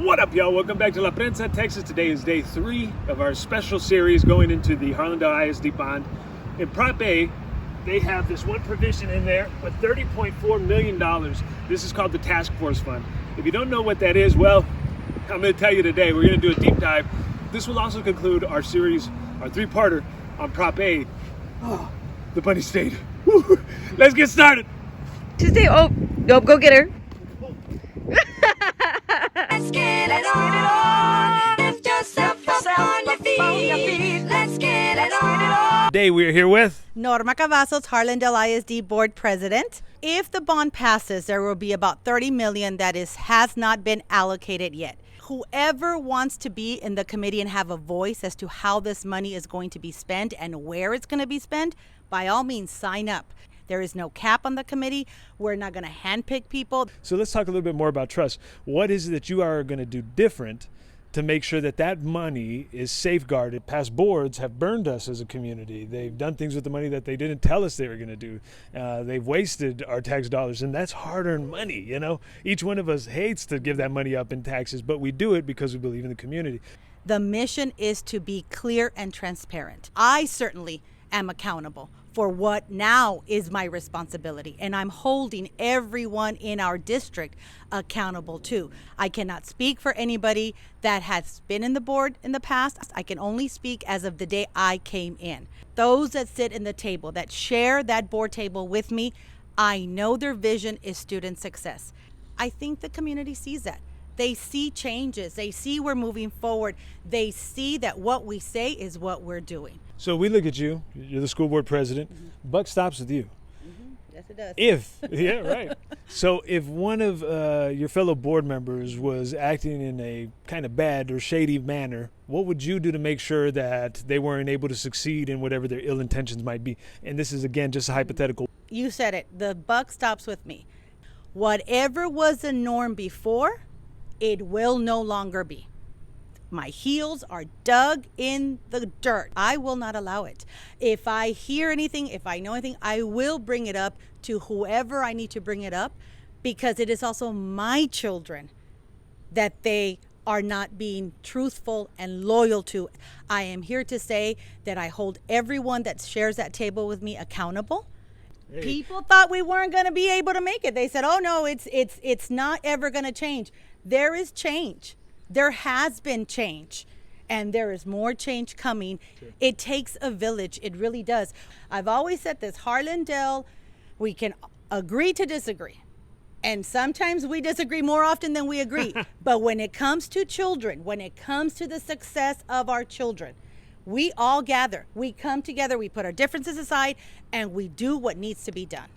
What up, y'all? Welcome back to La Prensa, Texas. Today is day 3 of our special series going into the Harlandale HISD bond. In Prop A, they have this one provision in there with $30.4 million. This is called the Task Force Fund. If you don't know what that is, well, I'm going to tell you today. We're going to do a deep dive. This will also conclude our series, our 3-parter on Prop A. Oh, the bunny state. Woo. Let's get started. Tuesday. Oh, nope, go get her. Let's get it on. Lift yourself up on your feet. Let's get it on. Today we are here with Norma Cavazos, Harlandale ISD Board President. If the bond passes, there will be about $30 million that has not been allocated yet. Whoever wants to be in the committee and have a voice as to how this money is going to be spent and where it's going to be spent, by all means, sign up. There is no cap on the committee. We're not going to handpick people. So let's talk a little bit more about trust. What is it that you are going to do different to make sure that that money is safeguarded? Past boards have burned us as a community. They've done things with the money that they didn't tell us they were going to do. They've wasted our tax dollars, and that's hard-earned money, you know? Each one of us hates to give that money up in taxes, but we do it because we believe in the community. The mission is to be clear and transparent. I certainly am accountable for what now is my responsibility, and I'm holding everyone in our district accountable too. I cannot speak for anybody that has been in the board in the past. I can only speak as of the day I came in. Those that sit in the table, that share that board table with me, I know their vision is student success. I think the community sees that. They see changes. They see we're moving forward. They see that what we say is what we're doing. So we look at you. You're the school board president. Buck stops with you. Yes, it does. Yeah, right. So if one of your fellow board members was acting in a kind of bad or shady manner, what would you do to make sure that they weren't able to succeed in whatever their ill intentions might be? And this is, again, just a hypothetical. You said it. The buck stops with me. Whatever was the norm before, it will no longer be. My heels are dug in the dirt. I will not allow it. If I hear anything, if I know anything, I will bring it up to whoever I need to bring it up, because it is also my children that they are not being truthful and loyal to. I am here to say that I hold everyone that shares that table with me accountable. Hey. People thought we weren't going to be able to make it. They said, "Oh no, it's not ever going to change." There is change. There has been change, and there is more change coming. Sure. It takes a village. It really does. I've always said this, Harlandale, we can agree to disagree. And sometimes we disagree more often than we agree. But when it comes to children, when it comes to the success of our children, we all gather. We come together, we put our differences aside, and we do what needs to be done.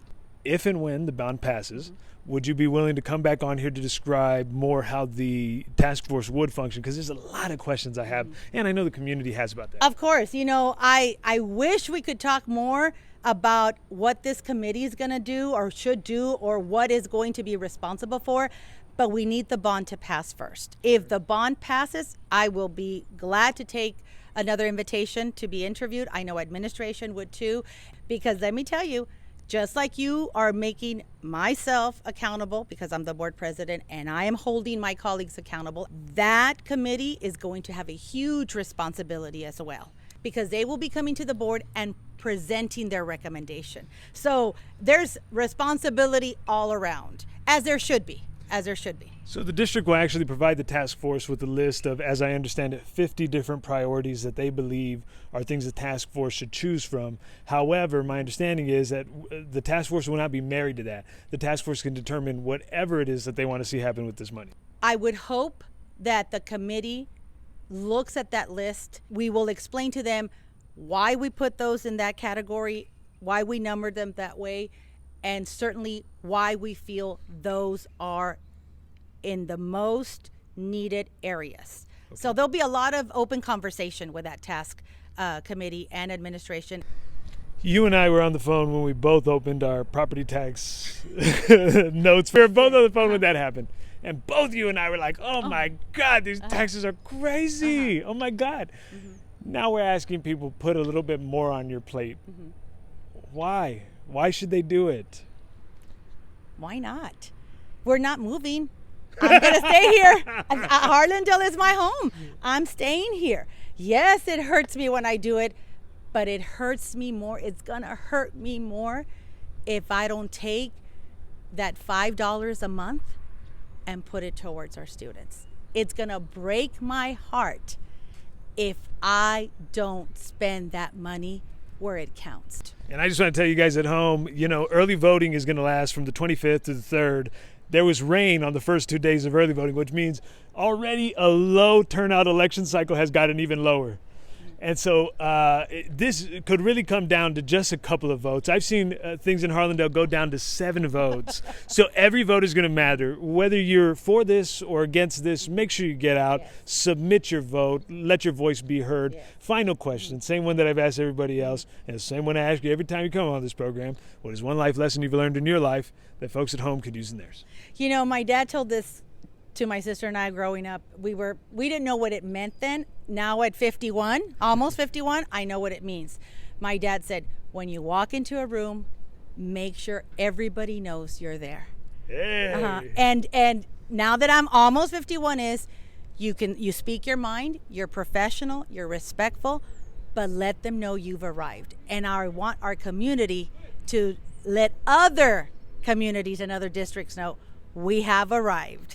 If and when the bond passes, would you be willing to come back on here to describe more how the task force would function? Because there's a lot of questions I have, and I know the community has about that. Of course. You know, I wish we could talk more about what this committee is going to do or should do or what is going to be responsible for, but we need the bond to pass first. If the bond passes, I will be glad to take another invitation to be interviewed. I know administration would too, because let me tell you, just like you are making myself accountable because I'm the board president and I am holding my colleagues accountable, that committee is going to have a huge responsibility as well, because they will be coming to the board and presenting their recommendation. So there's responsibility all around, as there should be. So the district will actually provide the task force with a list of, as I understand it, 50 different priorities that they believe are things the task force should choose from. However, my understanding is that the task force will not be married to that. The task force can determine whatever it is that they want to see happen with this money. I would hope that the committee looks at that list. We will explain to them why we put those in that category, why we numbered them that way, and certainly why we feel those are in the most needed areas. Okay. So there'll be a lot of open conversation with that task committee and administration. You and I were on the phone when we both opened our property tax notes. We were both on the phone when that happened. And both you and I were like, oh my God, these taxes are crazy. Oh my God. Now we're asking people, put a little bit more on your plate. Why? Why should they do it? Why not? We're not moving. I'm going to stay here. Harlandale is my home. I'm staying here. Yes, it hurts me when I do it, but it hurts me more. It's going to hurt me more if I don't take that $5 a month and put it towards our students. It's going to break my heart if I don't spend that money where it counts. And I just want to tell you guys at home, early voting is going to last from the 25th to the 3rd. There was rain on the first 2 days of early voting, which means already a low turnout election cycle has gotten even lower. And so this could really come down to just a couple of votes. I've seen things in Harlandale go down to 7 votes. So every vote is going to matter. Whether you're for this or against this, make sure you get out, submit your vote, let your voice be heard. Final question, same one that I've asked everybody else, and the same one I ask you every time you come on this program. What is one life lesson you've learned in your life that folks at home could use in theirs? My dad told this to my sister and I growing up. We didn't know what it meant then. Now at 51, almost 51, I know what it means. My dad said, when you walk into a room, make sure everybody knows you're there. Hey. And now that I'm almost 51 you speak your mind, you're professional, you're respectful, but let them know you've arrived. And I want our community to let other communities and other districts know we have arrived.